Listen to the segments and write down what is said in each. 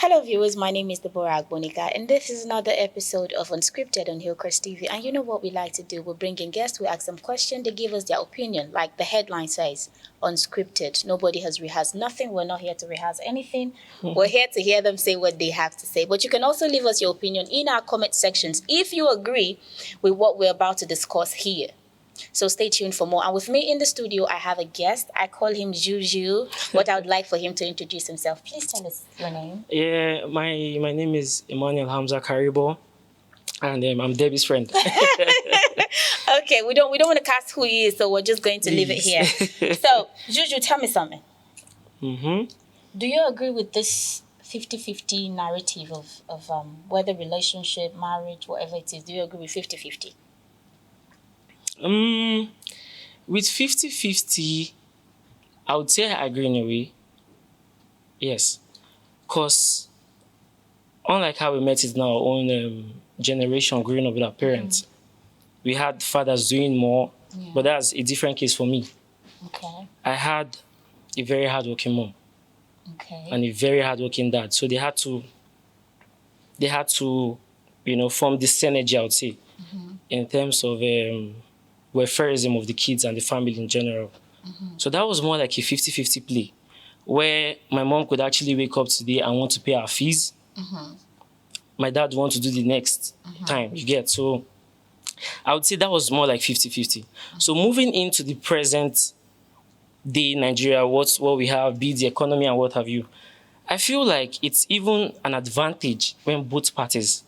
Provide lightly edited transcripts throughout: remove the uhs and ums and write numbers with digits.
Hello, viewers. My name is Deborah Agbonika, and this is another episode of Unscripted on Hillcrest TV. And you know what we like to do? We bring in guests, we ask them questions, they give us their opinion, like the headline says, unscripted. Nobody has rehearsed nothing. We're not here to rehearse anything. We're here to hear them say what they have to say. But you can also leave us your opinion in our comment sections if you agree with what we're about to discuss here. So stay tuned for more. And with me in the studio, I have a guest. I call him Juju. What I would like for him to introduce himself. Please tell us your name. Yeah, my name is Emmanuel Hamza Karibo, and I'm Debbie's friend. Okay, we don't want to cast who he is, so we're just going to leave it here. So, Juju, tell me something. Do you agree with this 50-50 narrative of whether relationship, marriage, whatever it is? Do you agree with 50-50? With 50-50, I would say I agree in a way. Yes. Because unlike how we met it in our own generation growing up with our parents, we had fathers doing more, but that's a different case for me. Okay. I had a very hardworking mom and a very hardworking dad. So they had to, form this synergy, I would say, in terms of welfareism of the kids and the family in general. So that was more like a 50-50 play, where my mom could actually wake up today and want to pay our fees. My dad want to do the next time, you get. So I would say that was more like 50-50. So moving into the present day Nigeria, what we have, be the economy and what have you, I feel like it's even an advantage when both parties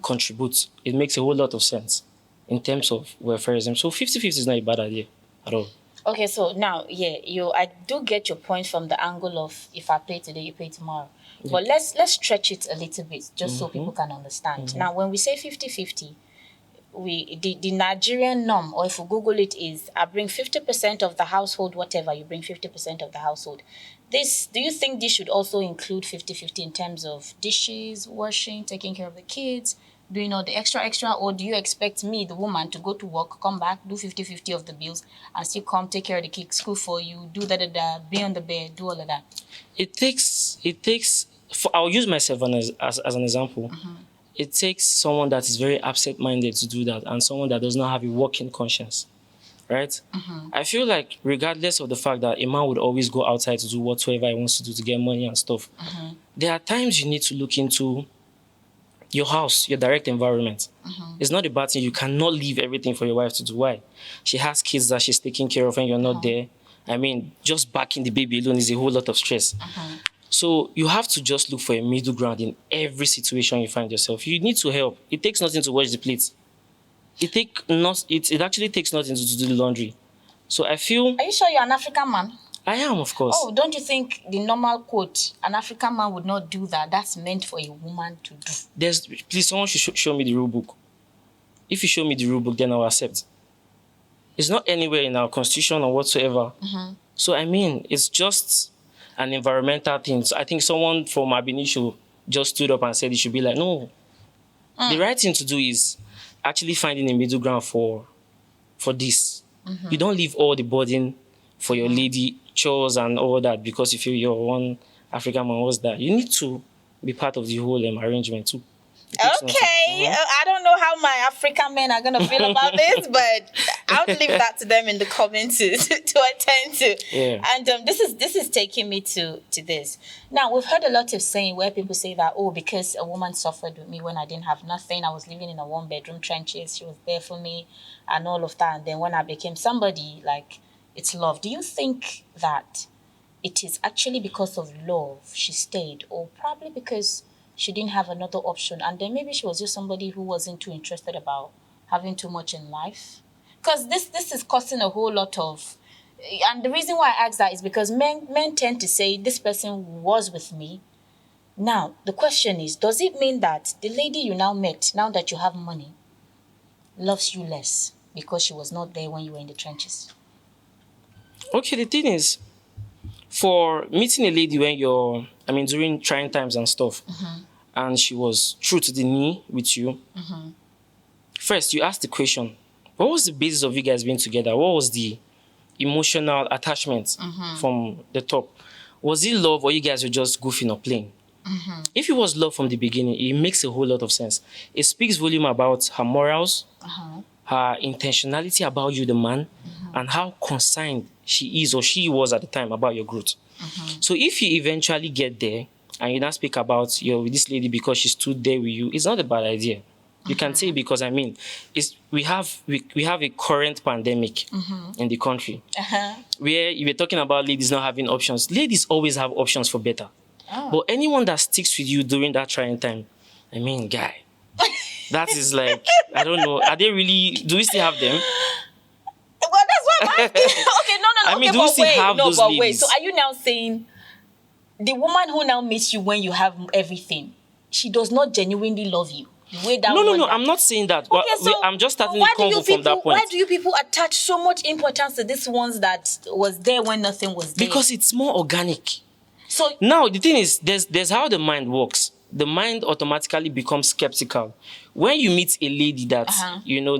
contribute. It makes a whole lot of sense in terms of welfareism. So 50-50 is not a bad idea at all. Okay, so now, I do get your point from the angle of if I pay today, you pay tomorrow. Yeah. But let's stretch it a little bit just so people can understand. Now, when we say 50-50, the Nigerian norm, or if we Google it, is I bring 50% of the household, whatever, you bring 50% of the household. Do you think this should also include 50-50 in terms of dishes, washing, taking care of the kids, doing all the extra, or do you expect me, the woman, to go to work, come back, do 50-50 of the bills, and still come take care of the kids, school for you, do be on the bed, do all of that? It takes. I'll use myself as an example. It takes someone that is very absent-minded to do that, and someone that does not have a working conscience, right? I feel like regardless of the fact that a man would always go outside to do whatsoever he wants to do to get money and stuff, there are times you need to look into your house, your direct environment. It's not a bad thing. You cannot leave everything for your wife to do. Why? She has kids that she's taking care of and you're not there. I mean, just backing the baby alone is a whole lot of stress. So you have to just look for a middle ground in every situation you find yourself. You need to help. It takes nothing to wash the plates. It actually takes nothing to do the laundry. So I feel... Are you sure you're an African man? I am, of course. Oh, don't you think the normal quote, an African man would not do that? That's meant for a woman to do. Please, someone should show me the rule book. If you show me the rule book, then I'll accept. It's not anywhere in our constitution or whatsoever. So, I mean, it's just an environmental thing. So I think someone from Abinishio just stood up and said it should be like, no. The right thing to do is actually finding a middle ground for this. You don't leave all the burden for your lady, chores and all that, because if you're one African man, what's that? You need to be part of the whole arrangement too. Okay, I don't know how my African men are going to feel about this, but I'll leave that to them in the comments to attend to. Yeah. And this is taking me to this. Now, we've heard a lot of saying where people say that, because a woman suffered with me when I didn't have nothing, I was living in a one-bedroom trenches, she was there for me and all of that. And then when I became somebody, like, it's love. Do you think that it is actually because of love she stayed, or probably because she didn't have another option, and then maybe she was just somebody who wasn't too interested about having too much in life? Because this is causing a whole lot of... And the reason why I ask that is because men tend to say, this person was with me. Now, the question is, does it mean that the lady you now met, now that you have money, loves you less because she was not there when you were in the trenches? Okay, the thing is, for meeting a lady when during trying times and stuff, and she was true to the knee with you, first you ask the question, what was the basis of you guys being together? What was the emotional attachment from the top? Was it love, or you guys were just goofing or playing? If it was love from the beginning, it makes a whole lot of sense. It speaks volume about her morals, her intentionality about you, the man, and how concerned she is or she was at the time about your growth. So if you eventually get there and you now speak about your with this lady because she stood there with you, it's not a bad idea. You can say, because I mean, we have a current pandemic in the country where you were talking about ladies not having options. Ladies always have options for better. But anyone that sticks with you during that trying time, I mean, guy, that is like, I don't know. Are they really? Do we still have them? Well, that's what I'm asking. Okay, no. I Okay, mean, do we but still wait, have no, those but wait. ladies? So are you now saying the woman who now meets you when you have everything, she does not genuinely love you? The way that No. one that- I'm not saying that. Okay, I'm just starting why the do you convo from that people? point. Why do you people attach so much importance to these ones that was there when nothing was there? Because it's more organic. So Now, the thing is, there's how the mind works. The mind automatically becomes skeptical. When you meet a lady that,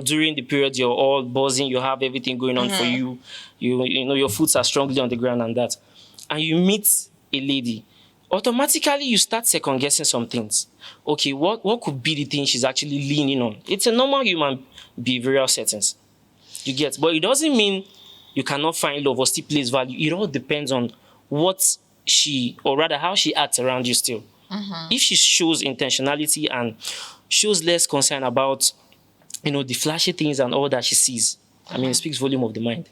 during the period you're all buzzing, you have everything going on for you, you know, your foots are strongly on the ground and that, and you meet a lady, automatically you start second guessing some things. Okay, what could be the thing she's actually leaning on? It's a normal human behavioral settings. You get, but it doesn't mean you cannot find love or still place value. It all depends on what she, or rather how she acts around you still. If she shows intentionality and shows less concern about, the flashy things and all that she sees, I mean, it speaks volume of the mind.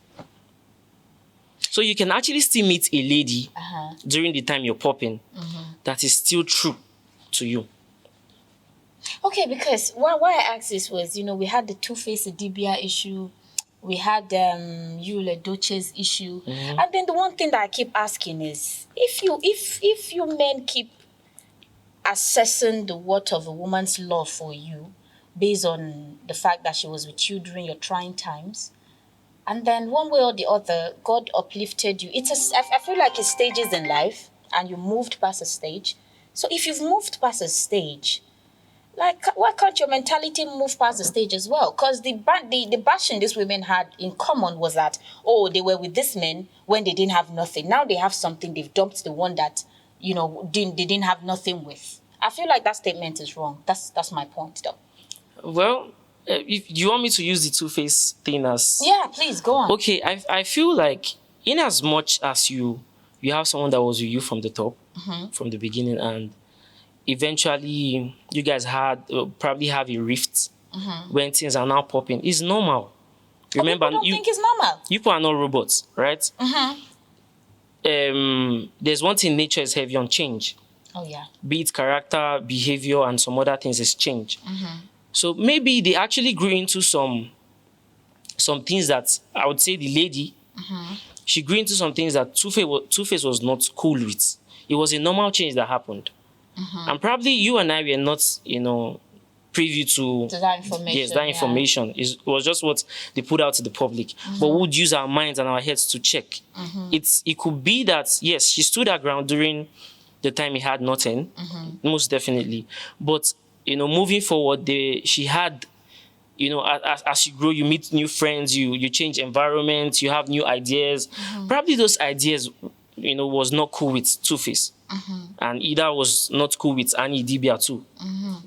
So you can actually still meet a lady during the time you're popping that is still true to you. okay, because why I asked this was, we had the Two-Face Adibia issue, we had Yul Edochie's issue, and then the one thing that I keep asking is, if you men keep assessing the worth of a woman's love for you based on the fact that she was with you during your trying times, and then one way or the other, God uplifted you. I feel like it's stages in life, and you moved past a stage. So if you've moved past a stage, like, why can't your mentality move past the stage as well? Because the bashing these women had in common was that, they were with this men when they didn't have nothing. Now they have something, they've dumped the one that, they didn't have nothing with. I feel like that statement is wrong. That's my point, though. Well, if you want me to use the Two-Face thing as... Yeah, please, go on. Okay, I feel like in as much as you have someone that was with you from the top, from the beginning, and eventually you guys had probably have a rift when things are now popping, it's normal. Remember, people don't think it's normal. You people are not robots, right? There's one thing, nature is heavy on change. Oh, yeah. Be it character, behavior, and some other things is change. So maybe they actually grew into some things that I would say the lady, she grew into some things that Two-Face was not cool with. It was a normal change that happened. And probably you and I were not, privy to that information. Yes, that information. It was just what they put out to the public. But we would use our minds and our heads to check. It could be that, yes, she stood her ground during the time he had nothing, most definitely. But, moving forward, she had, as you grow, you meet new friends, you change environments, you have new ideas. Probably those ideas, was not cool with Two-Face. And either was not cool with Annie Dibia too.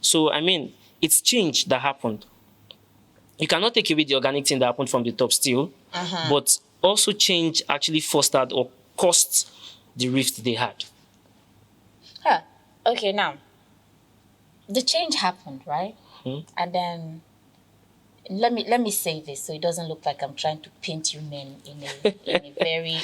So, I mean, it's change that happened. You cannot take away the organic thing that happened from the top still, but also change actually fostered or caused the rift they had. Okay, now, the change happened, right? And then, let me say this so it doesn't look like I'm trying to paint you men in a very,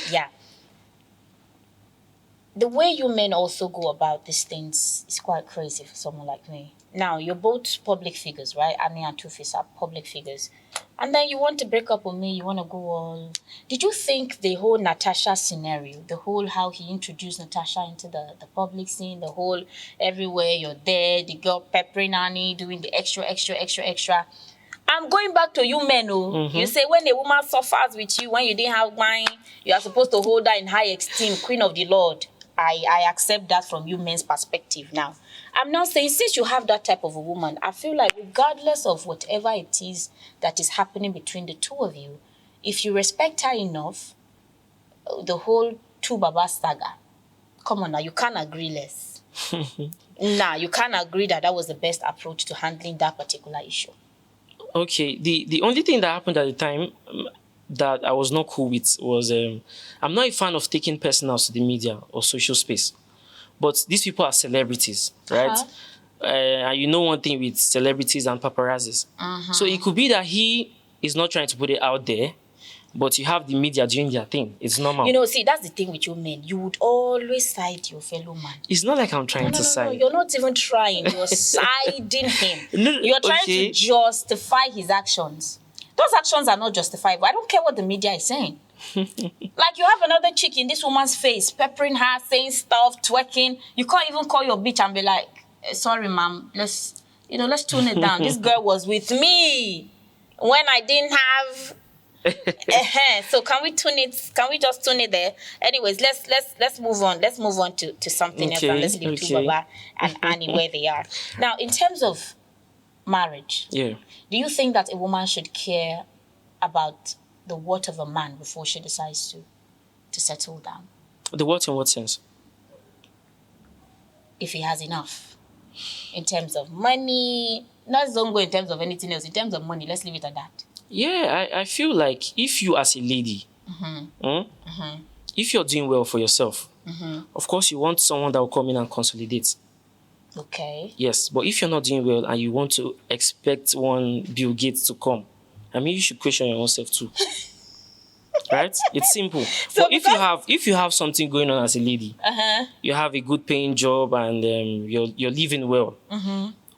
The way you men also go about these things is quite crazy for someone like me. Now, you're both public figures, right? Annie and Two-Face are public figures. And then you want to break up with me, you want to go all... Did you think the whole Natasha scenario, the whole how he introduced Natasha into the public scene, the whole everywhere you're there, the girl peppering Annie, doing the extra... I'm going back to you men, You say when a woman suffers with you, when you didn't have mine, you are supposed to hold her in high esteem, queen of the Lord. I accept that from you men's perspective now. I'm not saying since you have that type of a woman, I feel like regardless of whatever it is that is happening between the two of you, if you respect her enough, the whole Two Baba saga, come on now, you can't agree less. Nah, you can't agree that that was the best approach to handling that particular issue. Okay, the only thing that happened at the time that I was not cool with was I'm not a fan of taking personals to the media or social space. But these people are celebrities, right? Uh-huh. And you know one thing with celebrities and paparazzis. So it could be that he is not trying to put it out there, but you have the media doing their thing. It's normal. You know, see, that's the thing with you men. You would always side your fellow man. It's not like I'm trying to No, side. you're not even trying. You're siding him. No, You're trying okay. to justify his actions. Those actions are not justifiable. I don't care what the media is saying. Like you have another chick in this woman's face, peppering her, saying stuff, twerking. You can't even call your bitch and be like, sorry, ma'am, let's tune it down. This girl was with me when I didn't have so can we just tune it there? Anyways, let's move on. Let's move on to something else, and let's leave Tubaba and Annie where they are. Now, in terms of marriage, Yeah. do you think that a woman should care about the worth of a man before she decides to settle down? The what in what sense? If he has enough. In terms of money, not don't go in terms of anything else. In terms of money, let's leave it at that. Yeah, I feel like if you as a lady, if you're doing well for yourself, of course you want someone that will come in and consolidate. Okay. Yes, but if you're not doing well and you want to expect one Bill Gates to come, I mean, you should question your own self too. Right? It's simple. So but if you have something going on as a lady, you have a good paying job and you're living well,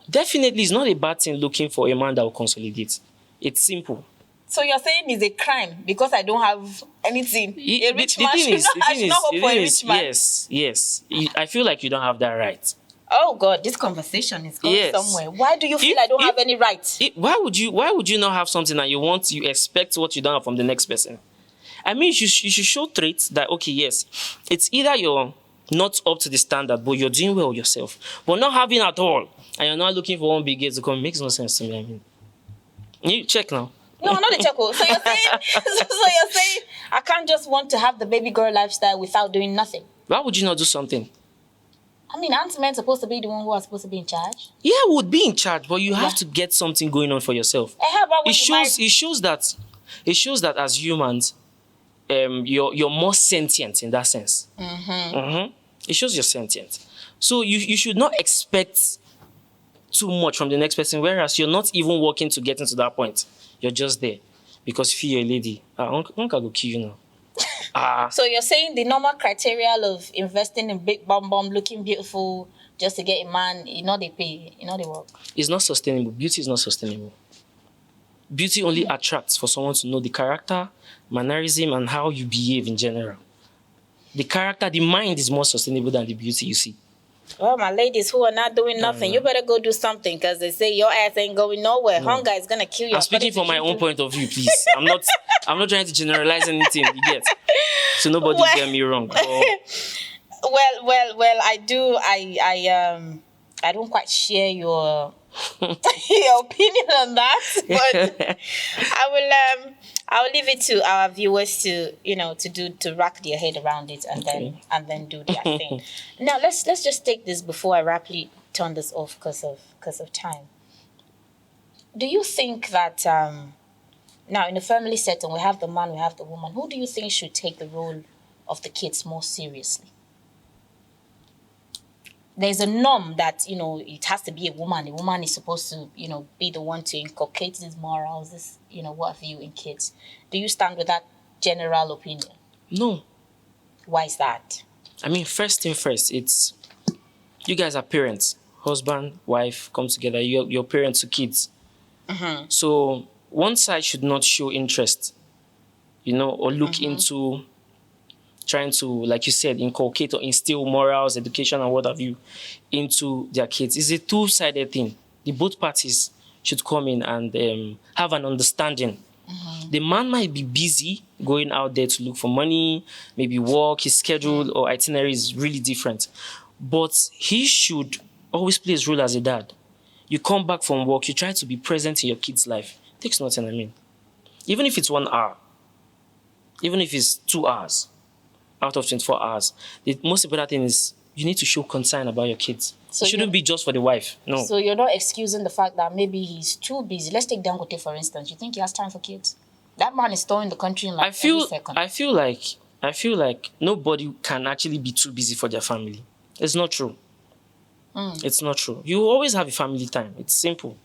definitely it's not a bad thing looking for a man that will consolidate. It's simple. So you're saying it's a crime because I don't have anything. A rich man should not hope for a rich man. Yes. I feel like you don't have that right. Oh God, this conversation is going somewhere. Why do you feel I don't have any rights? Why would you not have something that you expect what you don't have from the next person? I mean, you should show traits that, okay, yes, it's either you're not up to the standard, but you're doing well yourself, but not having at all, and you're not looking for one big gate to come. It makes no sense to me. I mean, you check now. No, not the check. So you're saying I can't just want to have the baby girl lifestyle without doing nothing. Why would you not do something? I mean, aren't men supposed to be the one who are supposed to be in charge? Yeah, would be in charge, but you have to get something going on for yourself. How about when It shows that as humans, you're more sentient in that sense. It shows you're sentient. So you should not expect too much from the next person, whereas you're not even working to get into that point. You're just there. Because if you're a lady, Uncle will kill you now. So you're saying the normal criteria of investing in big bum looking beautiful just to get a man, they pay, they work. It's not sustainable. Beauty is not sustainable. Beauty only attracts for someone to know the character, mannerism, and how you behave in general. The character, the mind is more sustainable than the beauty you see. Well, my ladies who are not doing nothing, you better go do something because they say your ass ain't going nowhere. Hunger is gonna kill you. I'm speaking from my own point of view, please. I'm not trying to generalize anything. You get? So nobody get me wrong. Well, I don't quite share your your opinion on that, but I will leave it to our viewers to wrap their head around it and then do their thing. Now let's just take this before I rapidly turn this off because of time. Do you think that now in a family setting we have the man, we have the woman, who do you think should take the role of the kids more seriously? There's a norm that, it has to be a woman. A woman is supposed to, be the one to inculcate these morals, what have you in kids. Do you stand with that general opinion? No. Why is that? I mean, first thing first, it's you guys are parents. Husband, wife, come together. You're parents to kids. So one side should not show interest, or look into trying to, like you said, inculcate or instill morals, education, and what have you into their kids. It's a two-sided thing. The both parties should come in and have an understanding. The man might be busy going out there to look for money, maybe work, his schedule or itinerary is really different. But he should always play his role as a dad. You come back from work, you try to be present in your kid's life. It takes nothing, I mean. Even if it's 1 hour, even if it's 2 hours, out of 24 hours. The most important thing is you need to show concern about your kids. So it shouldn't be just for the wife. No. So you're not excusing the fact that maybe he's too busy. Let's take Dangote for instance. You think he has time for kids? That man is touring the country in like every second. I feel like nobody can actually be too busy for their family. It's not true. It's not true. You always have a family time. It's simple.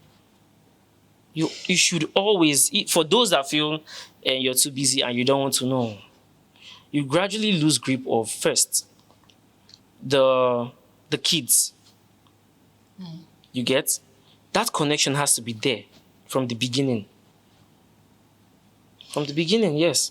You should always, for those that feel you're too busy and you don't want to know, you gradually lose grip of first the kids. You get? That connection has to be there from the beginning. From the beginning, yes.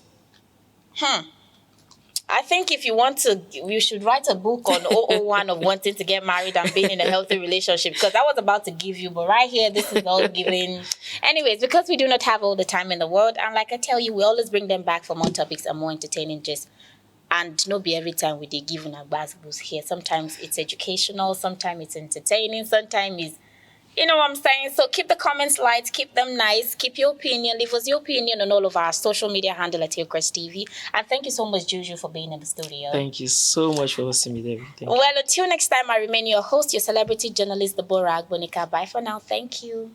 I think if you want to, you should write a book on 001 of wanting to get married and being in a healthy relationship, because I was about to give you, but right here, this is all given. Anyways, because we do not have all the time in the world, and like I tell you, we always bring them back for more topics and more entertaining gist. And not be every time we they give an advice here. Sometimes it's educational, sometimes it's entertaining, sometimes it's, you know what I'm saying? So keep the comments light, keep them nice, keep your opinion. Leave us your opinion on all of our social media handle at Hillcrest TV. And thank you so much, Juju, for being in the studio. Thank you so much for hosting me, David. Well, until next time, I remain your host, your celebrity journalist, Deborah Agbonika. Bye for now. Thank you.